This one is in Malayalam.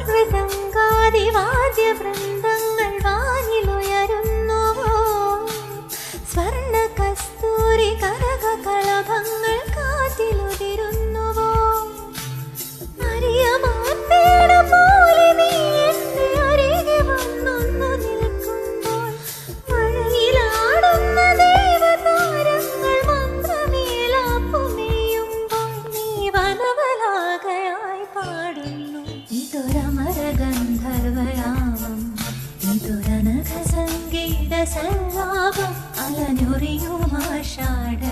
മൃദംഗാദിവാദ്യവൃന്ദങ്ങൾ വാനിലുയരുന്നുവോ സ്വർണ്ണ കസ്തൂരി കരകളഭങ്ങൾ കാറ്റിലുതിരുന്നുവോ മറിയമാർത്തേട പോലെ നീ എന്റെ അരികെ വന്നൊന്നു നിൽക്കുമ്പോൾ മഴയിലാടുന്ന ദേവതാരങ്ങൾ മന്ത്രമേലാപ്പുമെയ്യുമ്പോൾ നീ വനവലാകയായി പാടുന്നു ഇതൊരമരഗന്ധർവയാമം ഇതൊരനഘ സംഗീത സല്ലാപം അലഞ്ഞുറിയുമാഷാഢ